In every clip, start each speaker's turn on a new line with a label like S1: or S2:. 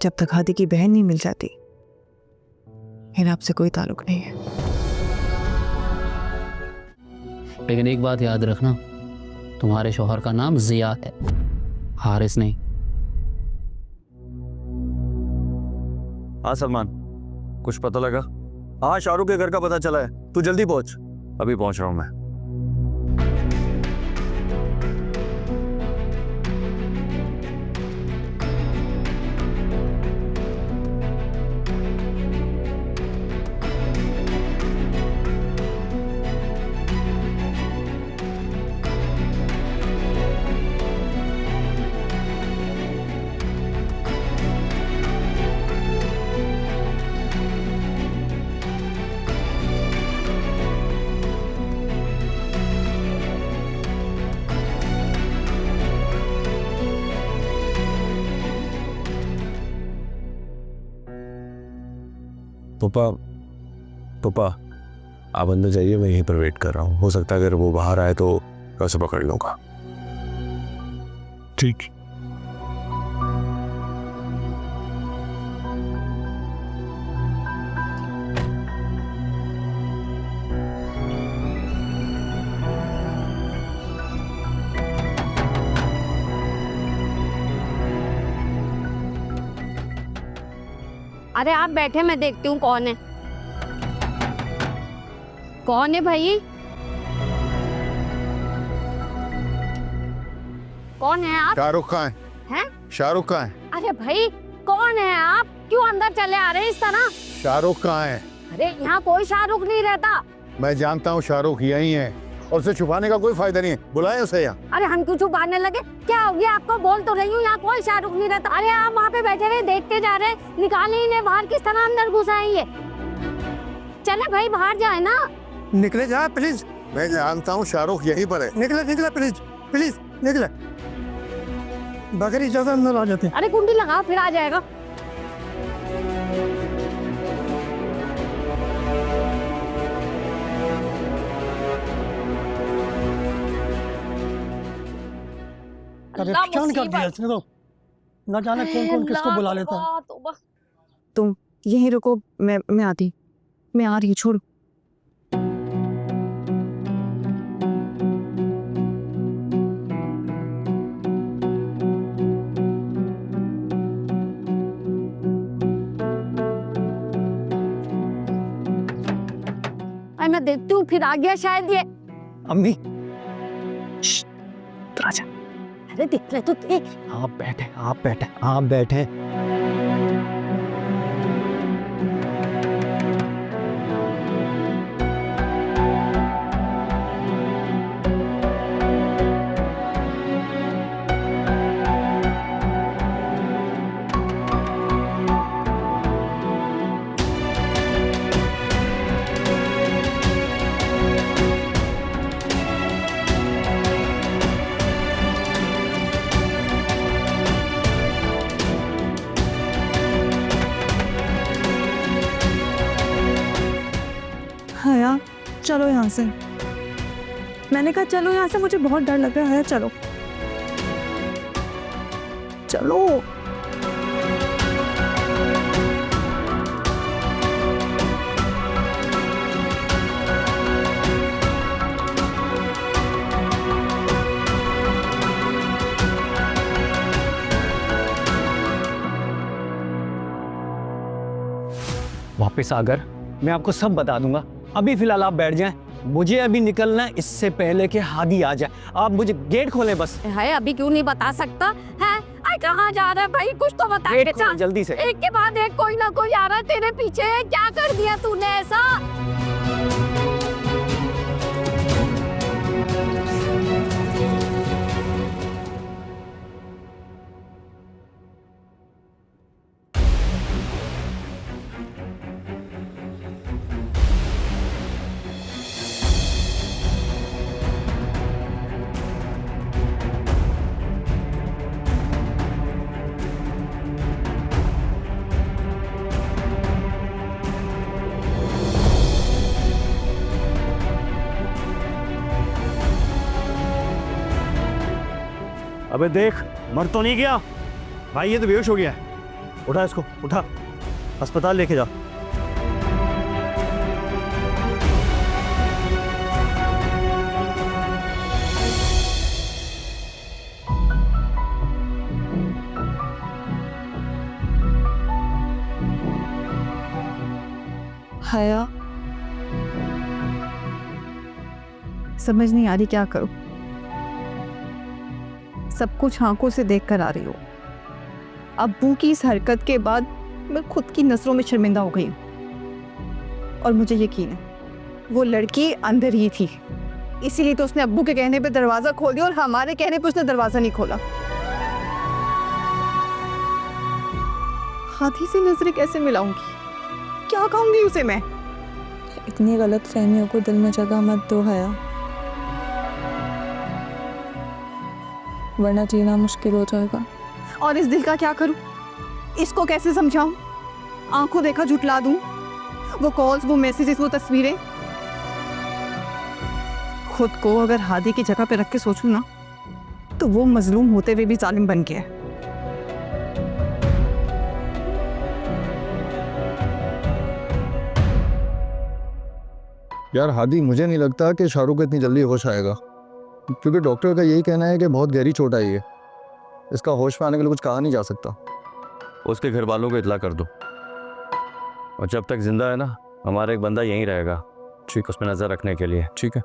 S1: जब तक हादी की बहन नहीं मिल जाती इन आपसे कोई ताल्लुक नहीं है।
S2: लेकिन एक बात याद रखना, तुम्हारे शौहर का नाम जिया है, हारिस नहीं।
S3: हाँ सलमान, कुछ पता लगा? हाँ, शाहरुख के घर का पता चला है। तू जल्दी पहुंच। अभी पहुंच रहा हूं मैं।
S4: पापा पापा आप अंदर जाइए, मैं यहीं पर वेट कर रहा हूँ। हो सकता है अगर वो बाहर आए तो मैं उसे पकड़ लूंगा।
S5: ठीक।
S6: अरे आप बैठे, मैं देखती हूँ कौन है। कौन है भाई? कौन है आप?
S5: शाहरुख कहाँ है?
S6: हैं?
S5: शाहरुख कहाँ है?
S6: अरे भाई कौन है आप? क्यों अंदर चले आ रहे हैं इस तरह?
S5: शाहरुख कहाँ है?
S6: अरे यहाँ कोई शाहरुख नहीं रहता।
S5: मैं जानता हूँ शाहरुख यही है और उसे छुपाने का कोई फायदा नहीं है। बुलाए उसे यहाँ।
S6: अरे हम क्यों छुपाने लगे? क्या हो गया आपको? बोल तो रही हूँ यहाँ कोई शाहरुख नहीं रहता। अरे आप वहाँ पे बैठे रहे, देखते जा रहे, निकाले इन्हें बाहर, किस तरह अंदर घुसाएंगे। चले भाई बाहर जाए ना।
S5: निकले जा प्लीज। मैं जानता हूँ शाहरुख यहीं पर है। निकले निकले प्लीज प्लीज निकले। बगैर इजाजत अंदर आ जाते।
S6: अरे कुंडी लगाओ फिर आ जाएगा।
S7: परेशान कर दिया इसने तो। न जाने कौन कौन किसको बुला लेता है।
S1: तुम यहीं रुको, मैं आती, मैं आ रही हूँ, छोड़ो।
S6: अरे मैं देखती हूँ, फिर आ गया शायद ये।
S7: अम्मी
S1: राजा,
S6: अरे दिख रहे तो थे।
S7: आप बैठे, आप बैठे, आप बैठे।
S1: हया चलो यहाँ से। मैंने कहा चलो यहाँ से, मुझे बहुत डर लग रहा है। हया चलो चलो।
S7: वापस आकर मैं आपको सब बता दूंगा। अभी फिलहाल आप बैठ जाएं। मुझे अभी निकलना है इससे पहले कि हादी आ जाए। आप मुझे गेट खोलें बस।
S6: है अभी क्यों नहीं बता सकता है? अरे कहाँ जा रहा है भाई? कुछ तो बता के
S7: गेट खोल जल्दी से।
S6: एक के बाद एक कोई ना कोई आ रहा है तेरे पीछे। क्या कर दिया तूने ऐसा?
S3: अबे देख, मर तो नहीं गया भाई, ये तो बेहोश हो गया है।
S5: उठा इसको, उठा, अस्पताल लेके जा।
S1: हया, समझ नहीं आ रही क्या करूं। सब कुछ आंखों से देखकर आ रही हूँ। अब्बू की इस हरकत के बाद मैं खुद की नजरों में शर्मिंदा हो गई हूँ। और मुझे यकीन है वो लड़की अंदर ही थी, इसीलिए तो उसने अब्बू के कहने पे दरवाजा खोल दिया और हमारे कहने पे उसने दरवाजा नहीं खोला। हाथी से नजरें कैसे मिलाऊंगी, क्या कहूंगी उसे मैं?
S8: इतनी गलत फहमियों को दिल में जगह मत दो हया, वरना जीना मुश्किल हो जाएगा।
S1: और इस दिल का क्या करूं? इसको कैसे समझाऊं? आंखों देखा झुटला दूं? वो कॉल्स, वो मैसेजेस, वो तस्वीरें। खुद को अगर हादी की जगह पे रख के सोचूं ना, तो वो मजलूम होते हुए भी जालिम बन गया है।
S5: यार हादी, मुझे नहीं लगता कि शाहरुख को इतनी जल्दी होश आएगा, क्योंकि डॉक्टर का यही कहना है कि बहुत गहरी चोट आई है। इसका होश में आने के लिए कुछ कहा नहीं जा सकता।
S3: उसके घर वालों को इतला कर दो, और जब तक जिंदा है ना, हमारा एक बंदा यहीं रहेगा, ठीक, उसमें नजर रखने के लिए।
S5: ठीक है।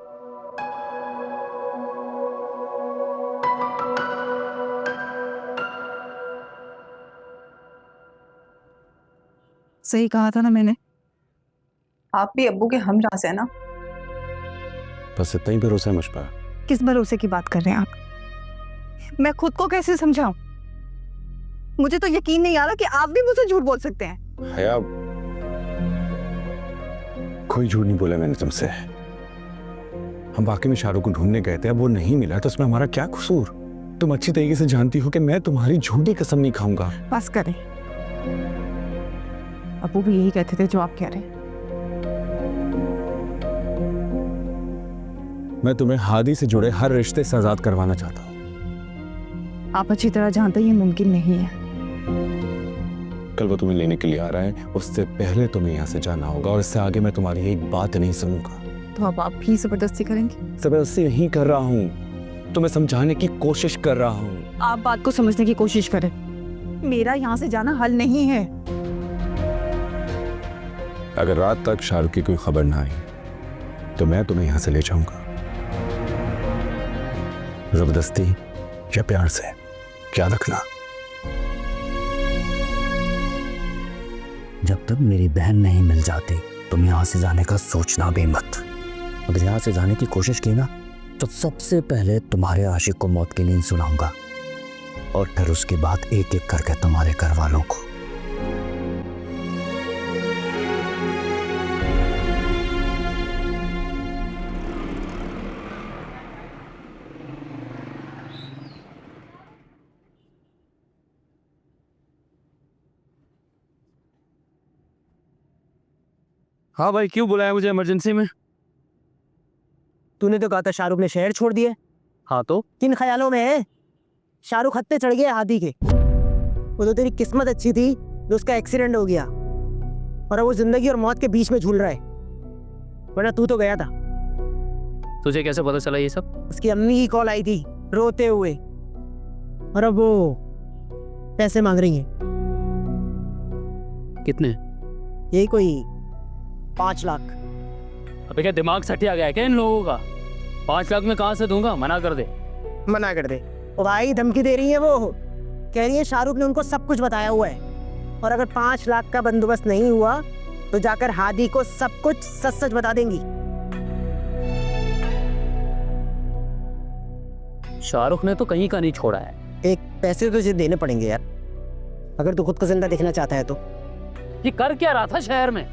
S1: सही कहा था ना मैंने।
S8: आप भी अब्बू के हम राज है ना?
S4: बस इतना ही भरोसा है मुझ पर।
S1: किस भरोसे की बात कर रहे हैं आप? मैं खुद को कैसे समझाऊं? मुझे तो यकीन नहीं आ रहा कि आप भी मुझसे झूठ बोल सकते हैं।
S4: हया, कोई झूठ नहीं बोला मैंने तुमसे। हम वाकई में शाहरुख को ढूंढने गए थे, अब वो नहीं मिला तो उसमें हमारा क्या कसूर? तुम अच्छी तरीके से जानती हो कि मैं तुम्हारी झूठी कसम नहीं खाऊंगा।
S1: बस करें, अब्बू भी यही कहते थे जो आप कह रहे हैं।
S4: मैं तुम्हें हादी से जुड़े हर रिश्ते से आजाद करवाना चाहता हूँ।
S1: आप अच्छी तरह जानते हैं ये मुमकिन नहीं है।
S4: कल वो तुम्हें लेने के लिए आ रहा है, उससे पहले तुम्हें यहाँ से जाना होगा, और इससे आगे मैं तुम्हारी एक बात नहीं सुनूंगा।
S1: तो अब आप भी जबरदस्ती करेंगे?
S4: जबरदस्ती नहीं कर रहा हूँ, तुम्हें समझाने की कोशिश कर रहा हूँ।
S1: आप बात को समझने की कोशिश करें। मेरा यहाँ से जाना हल नहीं है।
S4: अगर रात तक शाहरुख की कोई खबर ना आई तो मैं तुम्हें यहाँ से ले जाऊंगा, जबरदस्ती या प्यार से, याद रखना।
S2: जब तक मेरी बहन नहीं मिल जाती तुम यहाँ से जाने का सोचना भी मत। अगर यहाँ से जाने की कोशिश की ना, तो सबसे पहले तुम्हारे आशिक को मौत की नींद सुनाऊंगा, और फिर उसके बाद एक एक करके तुम्हारे घर वालों को।
S3: हाँ भाई, क्यों बुलाया मुझे इमरजेंसी में?
S9: तूने तो कहा था शाहरुख ने शहर छोड़ दिए।
S3: हाँ तो
S9: किन ख्यालों में है? शाहरुख हत्ते चढ़ गया हाथी के। वो तो तेरी किस्मत अच्छी थी जो उसका एक्सीडेंट हो गया, और अब वो जिंदगी और मौत के बीच में झूल रहा है, वरना तू तो गया था।
S2: तुझे कैसे पता चला ये सब?
S9: उसकी अम्मी की कॉल आई थी रोते हुए, और अब वो पैसे मांग रही हैं।
S2: कितने?
S9: यही कोई 5 लाख।
S2: अबे क्या दिमाग सटिया गया है क्या इन लोगों का? 5 लाख में कहाँ से दूंगा? मना कर दे।
S9: मना कर दे। ओ भाई, धमकी दे रही है वो, कह रही है शाहरुख ने उनको सब कुछ बताया हुआ है, और अगर 5 लाख का बंदोबस्त नहीं हुआ तो जाकर हादी को सब कुछ सच सच बता देंगी।
S2: शाहरुख ने तो कहीं का नहीं छोड़ा है।
S9: एक पैसे तो तुझे देने पड़ेंगे यार, अगर तू खुद को जिंदा देखना चाहता है तो।
S2: ये कर क्या रहा था शहर में?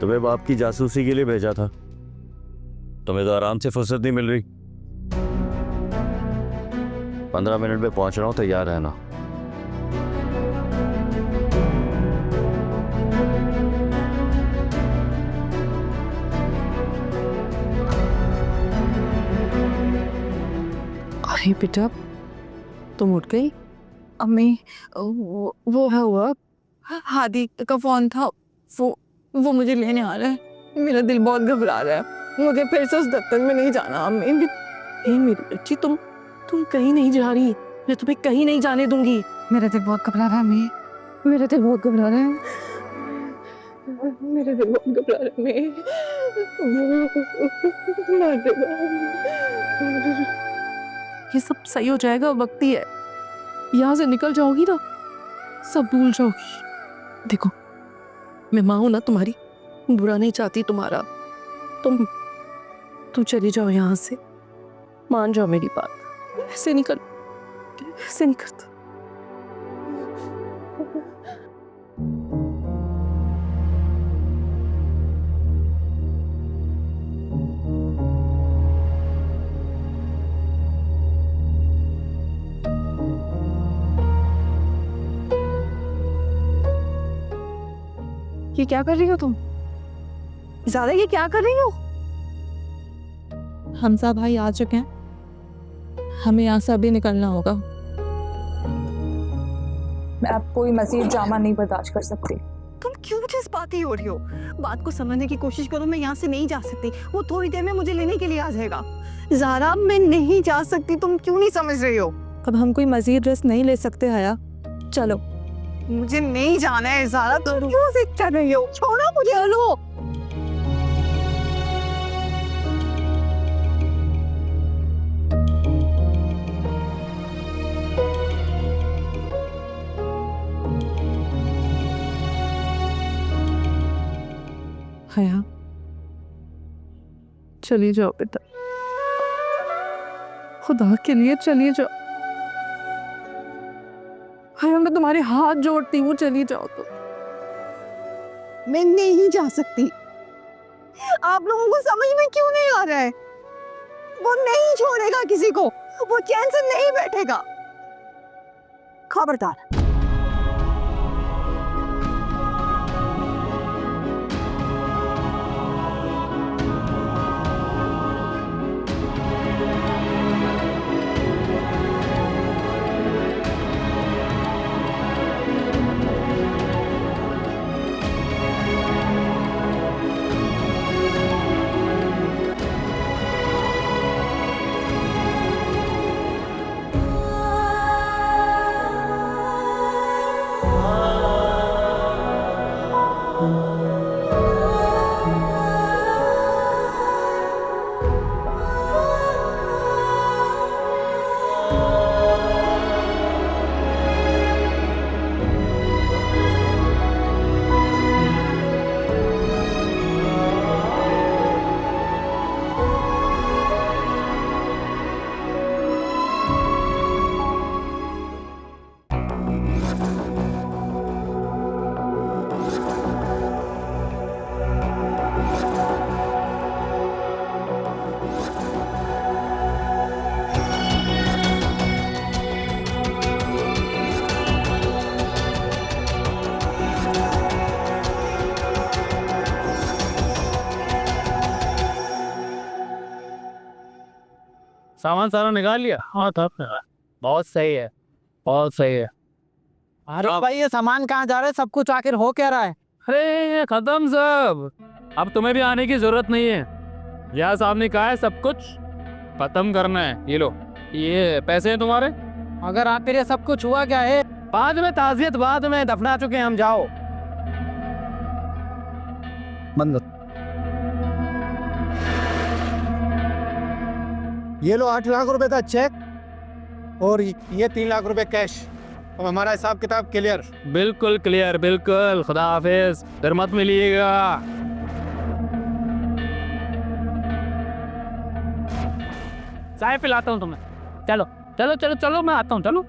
S3: तुम्हें बाप की जासूसी के लिए भेजा था, तुम्हें तो आराम से फुर्सत नहीं मिल रही। 15 मिनट में पहुंच रहा हूं, तैयार रहना।
S8: अरे बेटा, तुम उठ गई?
S1: अम्मी वो हुआ, हादी का फोन था, वो मुझे लेने आ रहा है। मेरा दिल बहुत घबरा रहा है, मुझे फिर से उस दफ्तर में नहीं जाना अम्मी।
S8: ए मेरी बच्ची, तुम कहीं नहीं जा रही, मैं तुम्हें कहीं नहीं जाने दूंगी।
S1: मेरा दिल बहुत घबरा रहा है अम्मी, मेरा दिल बहुत घबरा रहा है, मेरा दिल बहुत घबरा रहा है अम्मी।
S8: ये सब सही हो जाएगा, वक्त ही है। यहाँ से निकल जाओगी ना, सब भूल जाओगी। देखो, मैं माँ हूं ना तुम्हारी, बुरा नहीं चाहती तुम्हारा। तुम चली जाओ यहाँ से, मान जाओ मेरी बात। ऐसे नहीं करता।
S1: ये क्या कर रही हो तुम? ज़्यादा ये क्या कर रही हो?
S8: हमजा भाई आ चुके हैं, हमें यहाँ से अभी निकलना होगा।
S10: मैं अब कोई मज़ीद ड्रामा नहीं बर्दाश्त कर सकती।
S1: तुम क्यों जज्बाती हो रही हो? बात को समझने की कोशिश करो। मैं यहाँ से नहीं जा सकती, वो थोड़ी देर में मुझे लेने के लिए आ जाएगा। ज़ारा, मैं नहीं जा सकती, तुम क्यों नहीं समझ रही हो?
S8: अब हम कोई मज़ीद रिस्क नहीं ले सकते हया, चलो।
S1: मुझे नहीं जाना है ज़ारा, तुम क्यों जिद कर रही हो? छोड़ो मुझे। चलो।
S8: हया, चली जाओ बेटा, खुदा के लिए चली जाओ। हया, मैं तुम्हारे हाथ जोड़ती हूँ, चली जाओ तो।
S1: मैं नहीं जा सकती। आप लोगों को समझ में क्यों नहीं आ रहा है? वो नहीं छोड़ेगा किसी को, वो चैन से नहीं बैठेगा। खबरदार।
S7: सामान सारा निकाल लिया? हाँ था। बहुत सही है, बहुत सही है।
S9: अरे भाई, ये सामान कहाँ जा रहा है? सब कुछ आखिर हो क्या रहा है?
S7: अरे खत्म सब, अब तुम्हें भी आने की जरूरत नहीं है। यहाँ सामने कहा है सब कुछ खत्म करना है। ये लो, ये पैसे हैं तुम्हारे।
S9: अगर आखिर ये सब कुछ हुआ क्या है?
S7: बाद में ताज़ियत, बाद में दफना चुके हैं हम, जाओ।
S9: बंद। ये लो 8 लाख रुपए का चेक और ये 3 लाख रुपए कैश। अब हमारा हिसाब किताब क्लियर।
S7: बिल्कुल क्लियर, बिल्कुल। खुदा हाफिज, फिर मत मिलिएगा। चाय पिलाता हूँ तुम्हें, चलो चलो चलो चलो, मैं आता हूँ, चलो।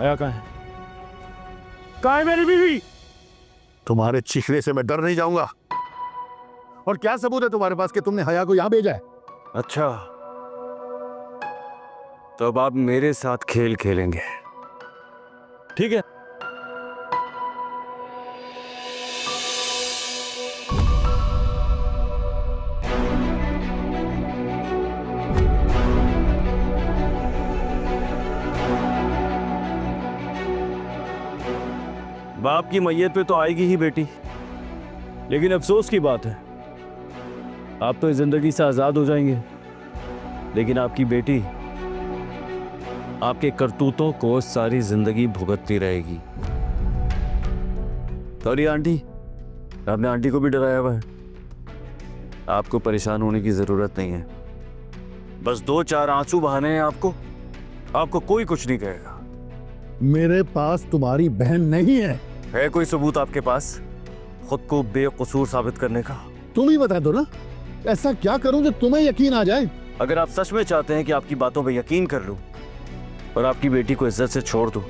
S4: हया कहाँ है? कहाँ है मेरी बीवी?
S5: तुम्हारे चीखने से मैं डर नहीं जाऊंगा। और क्या सबूत है तुम्हारे पास कि तुमने हया को यहां भेजा है?
S3: अच्छा, तो अब आप मेरे साथ खेल खेलेंगे, ठीक है? बाप की मैयत पे तो आएगी ही बेटी, लेकिन अफसोस की बात है आप तो इस जिंदगी से आजाद हो जाएंगे, लेकिन आपकी बेटी आपके करतूतों को सारी जिंदगी भुगतती रहेगी। सॉरी आंटी, आपने आंटी को भी डराया हुआ है। आपको परेशान होने की जरूरत नहीं है, बस 2-4 आंसू बहाने हैं आपको कोई कुछ नहीं कहेगा।
S5: मेरे पास तुम्हारी बहन नहीं है।
S3: कोई सबूत आपके पास खुद को बेकसूर साबित करने का?
S5: तुम ही बता दो ना, ऐसा क्या करूं जो तुम्हें यकीन आ जाए?
S3: अगर आप सच में चाहते हैं कि आपकी बातों पे यकीन कर लूं और आपकी बेटी को इज्जत से छोड़ दूं,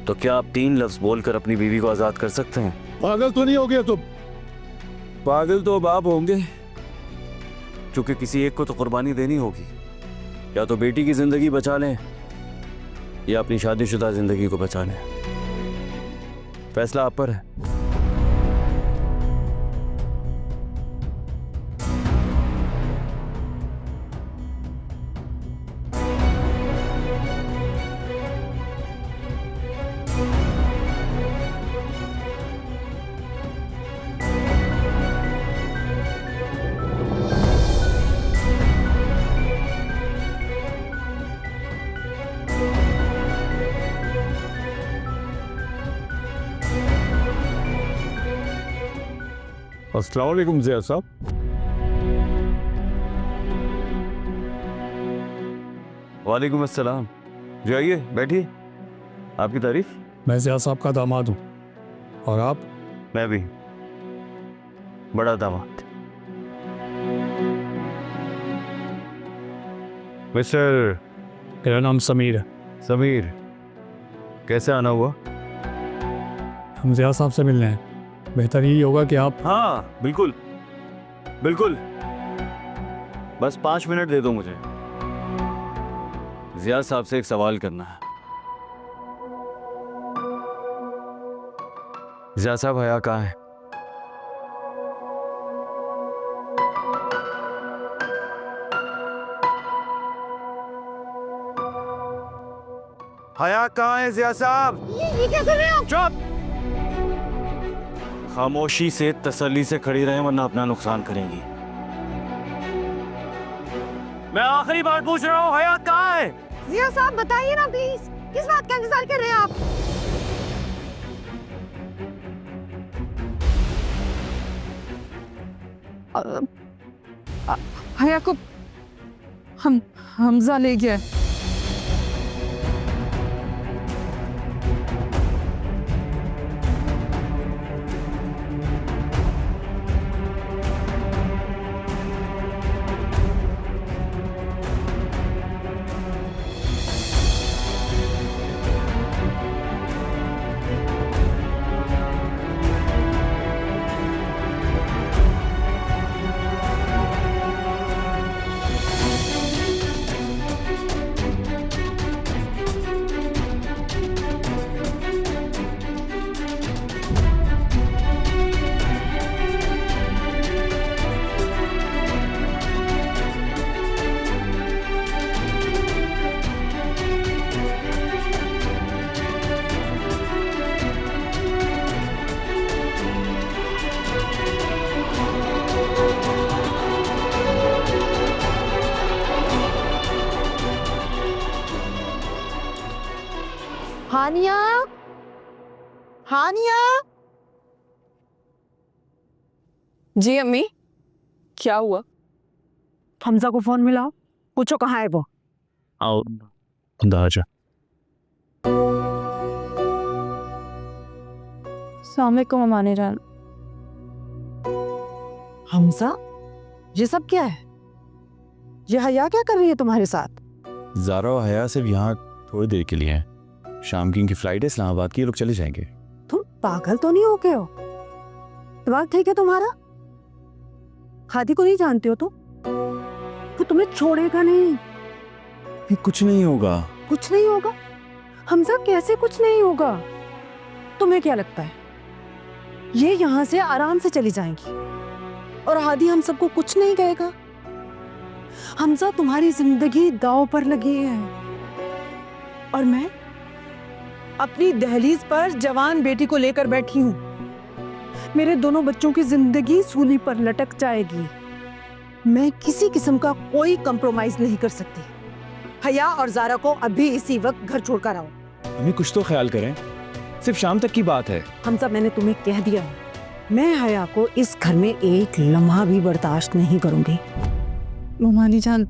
S3: तो क्या आप 3 लफ्ज बोलकर अपनी बीवी को आजाद कर सकते हैं?
S5: पागल तो नहीं हो गया तुम?
S3: पागल तो अब आप होंगे, क्योंकि किसी एक को तो कुर्बानी देनी होगी। या तो बेटी की जिंदगी बचा लें या अपनी शादीशुदा जिंदगी को बचा लें, फैसला आप पर है।
S4: अस्सलाम वालेकुम ज़िया साहब।
S3: वालेकुम अस्सलाम, जाइए बैठिए। आपकी तारीफ?
S4: मैं ज़िया साहब का दामाद हूँ। और आप?
S3: मैं भी बड़ा दामाद। मिस्टर?
S4: मेरा नाम समीर है।
S3: समीर, कैसे आना हुआ?
S4: हम ज़िया साहब से मिलने हैं। बेहतर यही होगा कि आप...
S3: हाँ बिल्कुल बिल्कुल, बस 5 मिनट दे दो मुझे। ज़िया साहब से एक सवाल करना है। ज़िया साहब, हया कहाँ है? हया कहाँ है ज़िया साहब?
S6: ये क्या कर रहे हो?
S3: चुप! खामोशी से तसल्ली से खड़ी रहें, वरना अपना नुकसान करेंगी। मैं आखिरी बार पूछ रहा हूँ, हया कहाँ है?
S6: जिया साहब बताइए ना प्लीज, किस बात का इंतजार कर रहे हैं आप?
S8: हया को हमजा ले गया।
S6: हानिया, हानिया।
S8: जी अम्मी, क्या हुआ?
S9: हमजा को फोन मिलाओ, पूछो कहाँ है वो।
S3: आओ अंदर आ जा।
S8: अस्सलामुअलैकुम अमानी जान।
S9: हमजा, ये सब क्या है? ये हया क्या कर रही है तुम्हारे साथ?
S11: ज़ारा और हया सिर्फ यहाँ थोड़ी देर के लिए हैं,
S4: शाम की इनकी फ्लाइट है इस्लामाबाद की, ये लोग चले जाएंगे।
S6: तुम पागल तो नहीं हो गए हो? दिमाग ठीक है तुम्हारा? हादी को नहीं जानते हो तुम? वो तुम्हें छोड़ेगा नहीं।
S4: कुछ नहीं होगा।
S6: कुछ नहीं होगा? हमजा कैसे कुछ नहीं होगा? तुम्हें क्या लगता है ये यहाँ से आराम से चली जाएंगी और हादी हम सबको कुछ नहीं कहेगा? हमजा तुम्हारी जिंदगी दांव पर लगी है और मैं अपनी दहलीज पर जवान बेटी को लेकर बैठी हूँ। मेरे दोनों बच्चों की जिंदगी सूली पर लटक जाएगी। मैं किसी किस्म का कोई कंप्रोमाइज नहीं कर सकती। हया और जारा को अभी इसी वक्त घर छोड़कर आओ।
S4: हमें कुछ तो ख्याल करें, सिर्फ शाम तक की बात है।
S6: हमजा मैंने तुम्हें कह दिया है, मैं हया को इस घर में एक लम्हा भी बर्दाश्त नहीं करूंगी।
S1: मोमानी जान,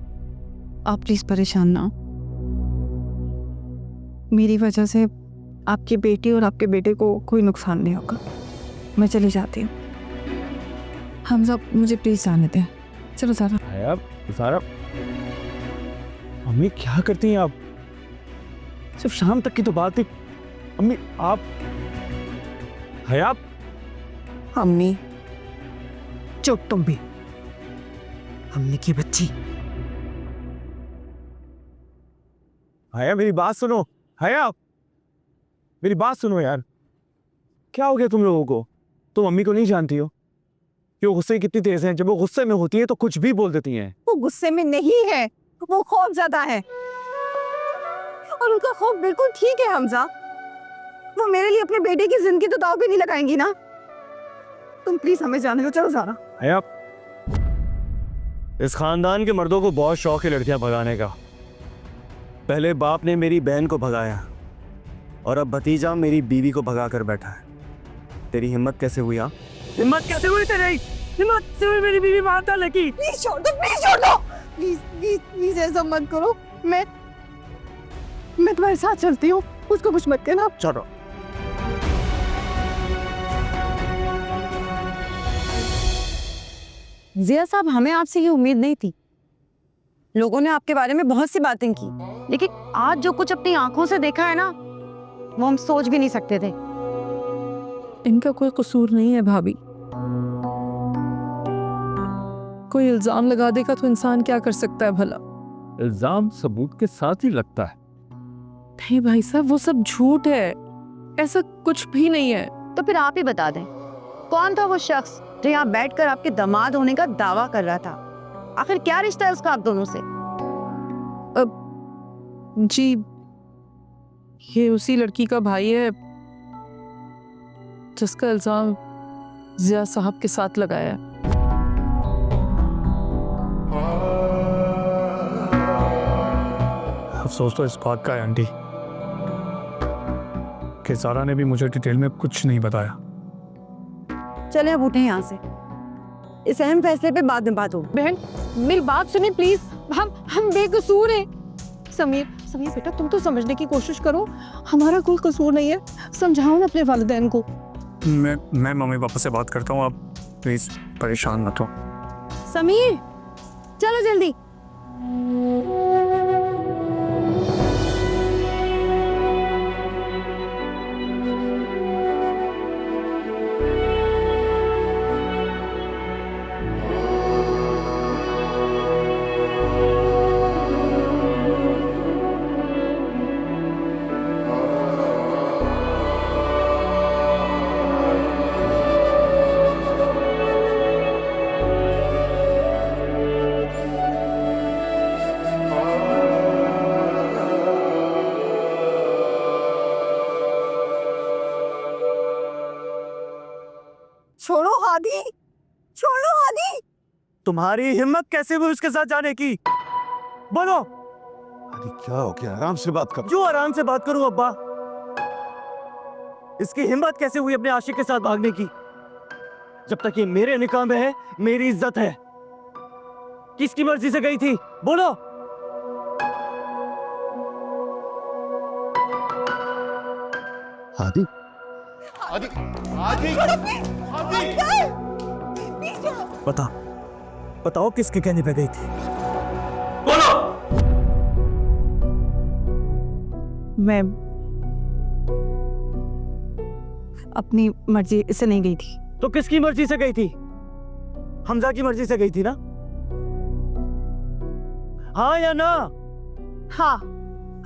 S1: आप प्लीज परेशान ना हो। मेरी वजह से आपकी बेटी और आपके बेटे को कोई नुकसान नहीं होगा। मैं चली जाती हूँ। हमजा मुझे प्लीज जाने दें। चलो सारा।
S4: हया, सारा, अम्मी क्या करती हैं आप? सिर्फ शाम तक की तो बात थी। अम्मी आप, हया,
S6: अम्मी चुप तुम भी, अम्मी की बच्ची।
S4: हया मेरी बात सुनो। हया मेरी बात सुनो यार, क्या हो गया तुम लोगों को? तुम अम्मी को नहीं जानती हो कि वो गुस्से कितनी तेज हैं? जब वो गुस्से में होती है तो कुछ भी बोल देती हैं।
S1: वो गुस्से में नहीं है, वो खौफ ज्यादा है और उनका खौफ बिल्कुल ठीक है। हमजा, वो मेरे लिए अपने बेटे की जिंदगी तो दांव पे नहीं लगाएंगी ना। तुम प्लीज हमें जाने दो। चलो सारा।
S3: हया, इस खानदान के मर्दों को बहुत शौक है लड़कियां भगाने का। पहले बाप ने मेरी बहन को भगाया और अब भतीजा मेरी बीवी को भगा कर बैठा है। तेरी हिम्मत कैसे हुई? हिम्मत कैसे हुई तेरी? हिम्मत से हुई मेरी बीवी मारता लगी।
S1: प्लीज छोड़ दो, प्लीज छोड़ दो, प्लीज प्लीज प्लीज ऐसा मत करो। मैं तुम्हारे साथ चलती हूँ, उसको कुछ मत कहना।
S3: चलो।
S6: जिया साहब, हमें आपसे ये उम्मीद नहीं थी। लोगों ने आपके बारे में बहुत सी बातें की, लेकिन आज जो कुछ अपनी आंखों से देखा है ना, वो हम सोच भी नहीं सकते थे।
S8: इनका कोई कसूर नहीं है भाभी। कोई इल्जाम लगा देगा तो इंसान क्या कर सकता है भला?
S7: इल्जाम सबूत के साथ ही लगता है।
S8: नहीं भाई साहब, वो सब झूठ है, ऐसा कुछ भी नहीं है।
S6: तो फिर आप ही बता दें, कौन था वो शख्स जो यहाँ बैठकर आपके दामाद होने का दावा कर रहा था? आखिर क्या रिश्ता है उसका आप दोनों से?
S8: जी, ये उसी लड़की का भाई है जिसका इल्जाम जिया साहब के साथ लगाया है।
S11: अफसोस तो इस बात का है आंटी कि सारा ने भी मुझे डिटेल में कुछ नहीं बताया।
S6: चले अब उठे यहाँ से, इस अहम फैसले पे बाद में बात हो।
S1: बहन, मेरी बात सुनिए प्लीज। हम बेकसूर हैं। समीर बेटा, तुम तो समझने की कोशिश करो, हमारा कोई कसूर नहीं है। समझाओ ना अपने वालिदैन को।
S11: मैं मम्मी पापा से बात करता हूँ, आप प्लीज परेशान मत हो।
S6: समीर, चलो जल्दी।
S1: छोड़ो हादी, छोड़ो हादी।
S3: तुम्हारी हिम्मत कैसे हुई उसके साथ जाने की? बोलो।
S4: अरे क्या हो गया? आराम से बात कर।
S3: जो आराम से बात करूं अब्बा? इसकी हिम्मत कैसे हुई अपने आशिक के साथ भागने की? जब तक ये मेरे निकाह में है, मेरी इज्जत है। किसकी मर्जी से गई थी? बोलो।
S4: हादी,
S3: बताओ किसके कहने पे गई थी?
S1: अपनी मर्जी से नहीं गई थी।
S2: तो किसकी मर्जी से गई थी? हमजा की मर्जी से गई थी ना? हाँ या ना?
S1: हाँ,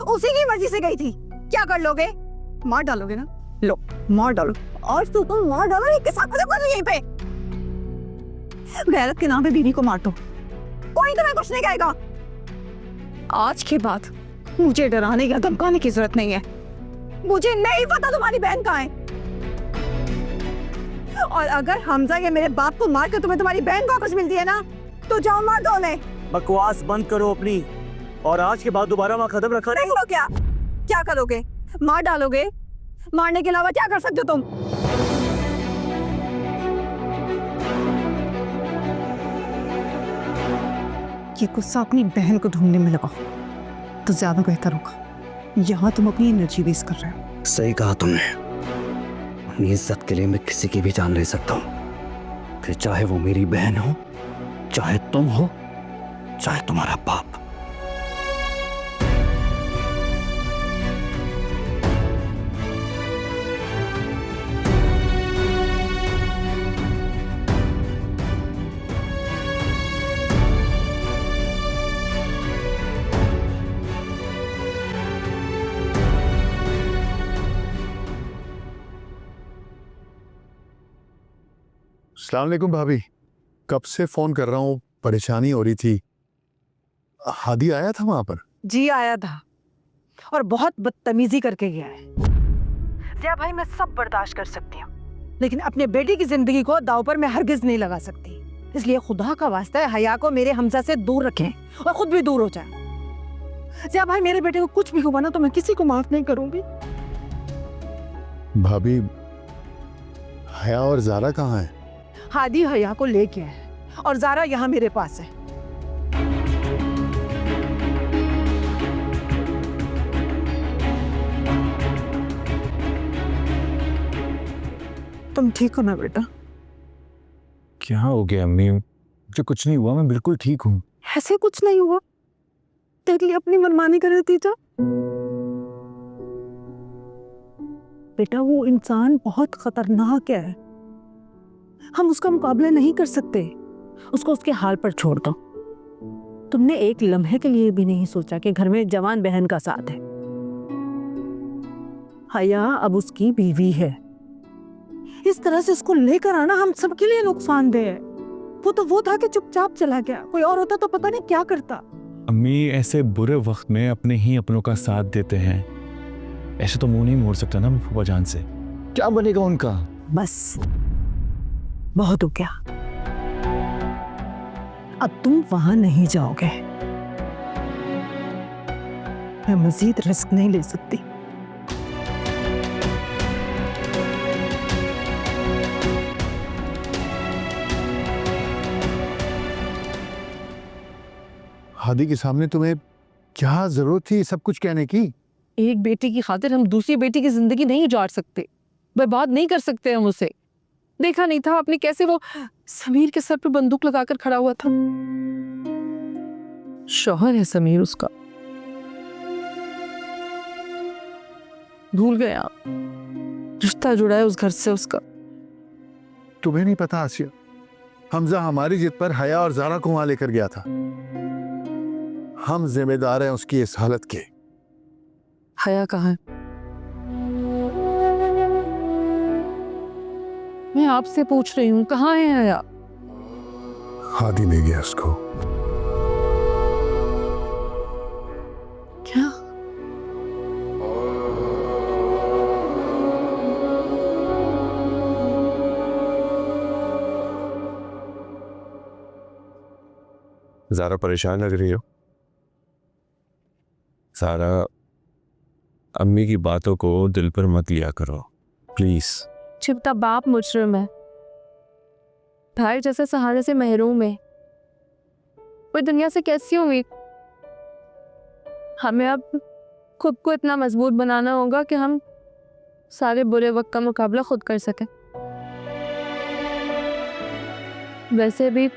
S1: उसी की मर्जी से गई थी। क्या कर लोगे? मार डालोगे ना? लो मार डालो। और तो तुम मार डालो, एक के साथ खत्म कर दो यहीं पे। गैरत के नाम पे बीवी को मार दो, कोई तुम्हें कुछ नहीं कहेगा। आज के बाद मुझे डराने या धमकाने की जरूरत नहीं है। मुझे नहीं पता तुम्हारी बहन कहाँ है। और अगर हमजा या मेरे बाप को मार कर तुम्हें तुम्हारी बहन वापस मिलती है ना, तो जाओ मार दो उन्हें।
S2: बकवास बंद करो अपनी, और आज के बाद दोबारा वहां कदम रखा
S1: नहीं। क्या क्या करोगे? मार डालोगे? मारने के अलावा क्या कर सकते हो तुम? ये गुस्सा अपनी बहन को ढूंढने में लगाओ तो ज्यादा बेहतर होगा। यहाँ तुम अपनी एनर्जी वेस्ट कर रहे हो।
S2: सही कहा तुमने। अपनी इज्जत के लिए मैं किसी की भी जान ले सकता हूँ, फिर चाहे वो मेरी बहन हो, चाहे तुम हो, चाहे तुम्हारा बाप।
S5: अस्सलाम वालेकुम भाभी, कब से फोन कर रहा हूँ, परेशानी हो रही थी। हादी आया था वहां पर?
S6: जी आया था, और बहुत बदतमीजी करके गया है। जिया भाई मैं सब बर्दाश्त कर सकती हूँ, लेकिन अपने बेटी की जिंदगी को दांव पर मैं हरगिज नहीं लगा सकती। इसलिए खुदा का वास्ता है हया को मेरे हमजा से दूर रखें और खुद भी दूर हो जाए। जिया भाई मेरे बेटे को कुछ भी हुआ ना तो मैं किसी को माफ नहीं करूंगी।
S5: भाभी, हया और ज़ारा कहाँ है?
S6: हादी हया को ले गया है और ज़ारा यहाँ मेरे पास है। तुम ठीक हो ना बेटा?
S4: क्या हो गया अम्मी? मुझे कुछ नहीं हुआ, मैं बिल्कुल ठीक हूँ।
S6: ऐसे कुछ नहीं हुआ, तेरे लिए अपनी मनमानी कर रही थी। बेटा वो इंसान बहुत खतरनाक है, हम उसका मुकाबला नहीं कर सकते। उसको उसके हाल पर छोड़ दो। तुमने एक लम्हे के लिए भी नहीं सोचा कि घर में जवान बहन का साथ है। हया अब उसकी बीवी है, इस तरह से उसको लेकर आना हम सबके लिए नुकसानदेह है। वो था कि चुपचाप चला गया, कोई और होता तो पता नहीं क्या करता।
S4: अम्मी ऐसे बुरे वक्त में अपने ही अपनों का साथ देते हैं, ऐसे तो मुंह नहीं मोड़ सकता ना फूफा जान से। क्या बनेगा उनका?
S6: बस बहुत हो गया, अब तुम वहां नहीं जाओगे। मैं मजीद रिस्क नहीं ले सकती।
S5: हादी के सामने तुम्हें क्या जरूरत थी सब कुछ कहने की?
S8: एक बेटी की खातिर हम दूसरी बेटी की जिंदगी नहीं उजाड़ सकते, बर्बाद नहीं कर सकते हम उसे। देखा नहीं था आपने कैसे वो समीर के सर पे बंदूक लगाकर खड़ा हुआ था? शौहर है समीर उसका, भूल गए आप? रिश्ता जुड़ा है उस घर से उसका।
S5: तुम्हें नहीं पता आसिया, हमजा हमारी जिद पर हया और ज़ारा को वहां लेकर गया था। हम जिम्मेदार हैं उसकी इस हालत के।
S8: हया कहाँ है? मैं आपसे पूछ रही हूँ, कहाँ है हया?
S5: हादी ले गया उसको।
S8: क्या?
S4: ज़ारा परेशान लग रही हो। ज़ारा, अम्मी की बातों को दिल पर मत लिया करो प्लीज।
S8: छिपता बाप मुजरिम है, भाई जैसे सहारे से महरूम है। वो दुनिया से कैसी उम्मीद? हमें अब खुद को इतना मजबूत बनाना होगा कि हम सारे बुरे वक्त का मुकाबला खुद कर सकें। वैसे भी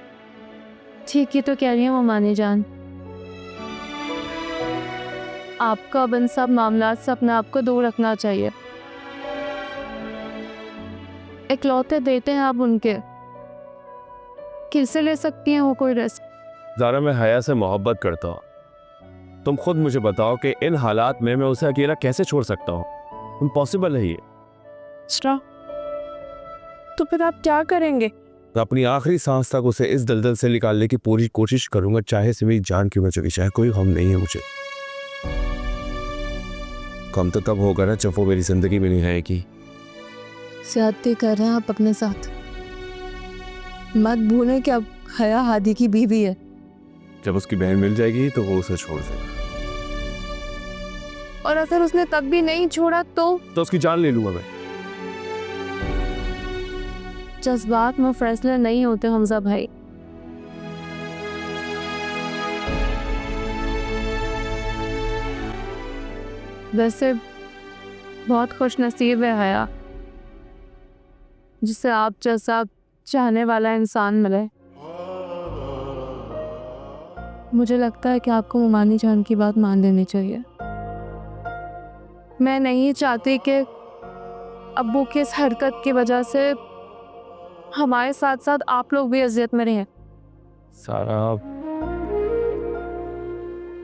S8: ठीक ही तो कह रही है ममानी जान, आपका अब इन सब मामला से अपने आप को दूर रखना चाहिए। इकलौते बेटे हैं आप उनके, किससे ले सकती हैं वो कोई रिस्क?
S4: ज़ारा, मैं हया से मोहब्बत करता हूँ। तुम खुद मुझे बताओ कि इन हालात में मैं उसे अकेला कैसे छोड़ सकता हूँ। इम्पॉसिबल है ये।
S8: अच्छा, तो फिर आप क्या करेंगे?
S4: मैं अपनी आखिरी सांस तक उसे इस दलदल से निकालने की पूरी कोशिश करूंगा, चाहे से मेरी जान क्यों न चली जाए। कोई गम नहीं है मुझे। गम तो तब होगा ना जब वो मेरी जिंदगी में नहीं रहेगी।
S8: ज्यादती कर रहे हैं आप अपने साथ। मत भूलें कि अब हया हादी की बीवी है।
S4: जब उसकी बहन मिल जाएगी तो वो उसे छोड़ देगा।
S8: और अगर उसने तब भी नहीं छोड़ा तो
S4: उसकी जान ले लूंगा मैं।
S8: जज्बात में फैसले नहीं होते हमजा भाई। वैसे बहुत खुश नसीब है हया जिसे आप जैसा चाहने वाला इंसान मिले। मुझे लगता है कि आपको मुमानी जान की बात मान लेनी चाहिए। मैं नहीं चाहती कि अब्बू की इस हरकत की वजह से हमारे साथ साथ आप लोग भी अजियत में रहें।
S4: सारा,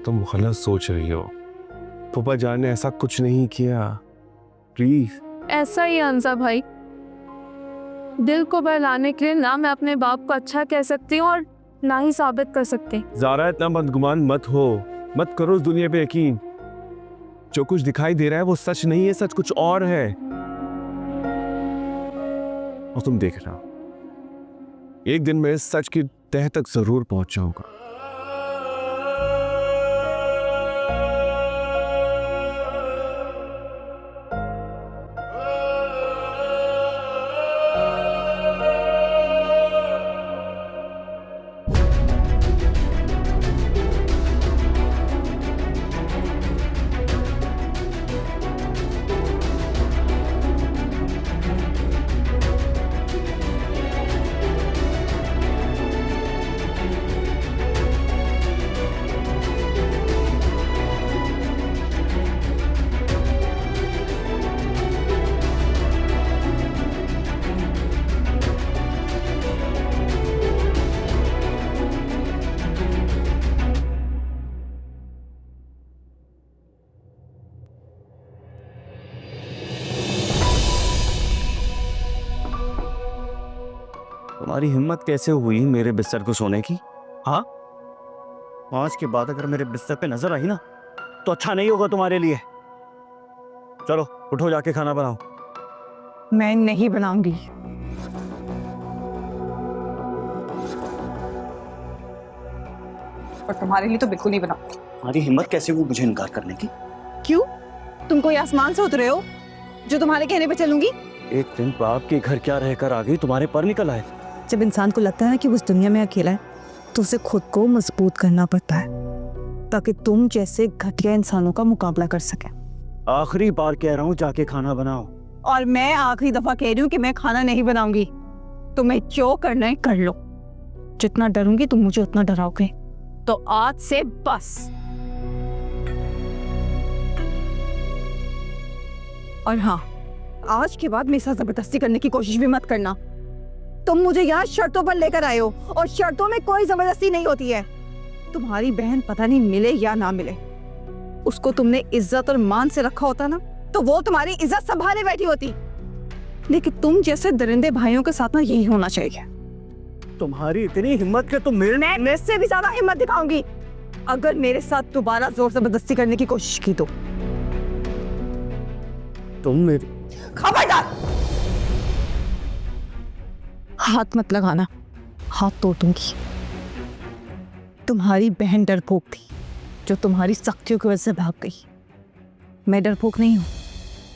S4: तुम गलत सोच रही हो। पापा जान ने ऐसा कुछ नहीं किया। प्लीज।
S8: ऐसा ही है हमजा भाई। दिल को बहलाने के लिए ना मैं अपने बाप को अच्छा कह सकती हूँ और ना ही साबित कर सकती।
S4: ज़ारा, इतना बदगुमान मत हो। मत करो इस दुनिया पे यकीन। जो कुछ दिखाई दे रहा है वो सच नहीं है, सच कुछ और है। और तुम देखना, एक दिन मैं इस सच की तह तक जरूर पहुंच जाऊंगा।
S3: तुम्हारी हिम्मत कैसे हुई मेरे बिस्तर को सोने की? हाँ, आज के बाद अगर मेरे बिस्तर पे नजर आई ना तो अच्छा नहीं होगा तुम्हारे लिए। चलो उठो, जाके खाना बनाओ।
S1: मैं नहीं बनाऊंगी।
S10: और तुम्हारे लिए तो बिल्कुल नहीं बना।
S3: तुम्हारी हिम्मत कैसे हुई मुझे इनकार करने की?
S1: क्यों? तुम कोई आसमान से उतरे हो जो तुम्हारे कहने पे चलूंगी?
S3: एक दिन बाप के घर क्या रहकर आ गई, तुम्हारे पर निकल आए।
S6: जब इंसान को लगता है ना कि उस दुनिया में अकेला है तो उसे खुद को मजबूत करना पड़ता है ताकि तुम जैसे घटिया इंसानों का मुकाबला कर सके।
S3: आखिरी बार कह रहा हूँ, जाके खाना बनाओ।
S1: और मैं आखिरी दफा कह रही हूँ कि मैं खाना नहीं बनाऊंगी। तुम्हें जो करना है कर लो।
S6: जितना डरूंगी तुम मुझे उतना डराओगे।
S1: तो आज से बस। और हाँ, आज के बाद मेरे साथ जबरदस्ती करने की कोशिश भी मत करना। तुम मुझे यहाँ शर्तों पर लेकर आए हो और शर्तों में कोई जबरदस्ती नहीं होती है। तुम्हारी बहन पता नहीं मिले या ना मिले, उसको तुमने इज्जत और मान से रखा होता ना तो वो तुम्हारी इज्जत संभाले बैठी होती। लेकिन तुम जैसे दरिंदे भाइयों के साथ ना यही होना चाहिए।
S3: तुम्हारी इतनी हिम्मत के तुम मेरे
S1: से भी ज्यादा हिम्मत दिखाऊंगी अगर मेरे साथ दोबारा जोर जबरदस्ती करने की कोशिश की तो।
S3: तुम मेरी
S1: खबरदार!
S6: हाथ मत लगाना, हाथ तोड़ दूंगी। तुम्हारी बहन डरपोक थी जो तुम्हारी सख्तियों की वजह से भाग गई। मैं डरपोक नहीं हूँ,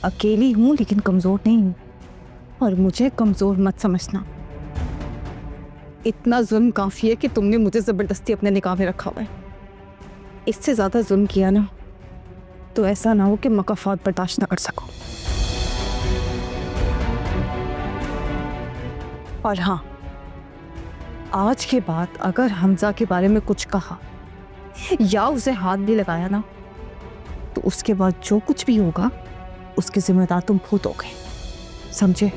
S6: अकेली हूँ लेकिन कमजोर नहीं हूँ। और मुझे कमजोर मत समझना।
S1: इतना जुल्म काफी है कि तुमने मुझे जबरदस्ती अपने निकाह में रखा हुआ है। इससे ज्यादा जुल्म किया ना तो ऐसा ना हो कि मकाफात बर्दाश्त ना कर सको। और हाँ, आज के बाद अगर हमजा के बारे में कुछ कहा या उसे हाथ भी लगाया ना तो उसके बाद जो कुछ भी होगा उसके जिम्मेदार तुम खुद होगे, समझे?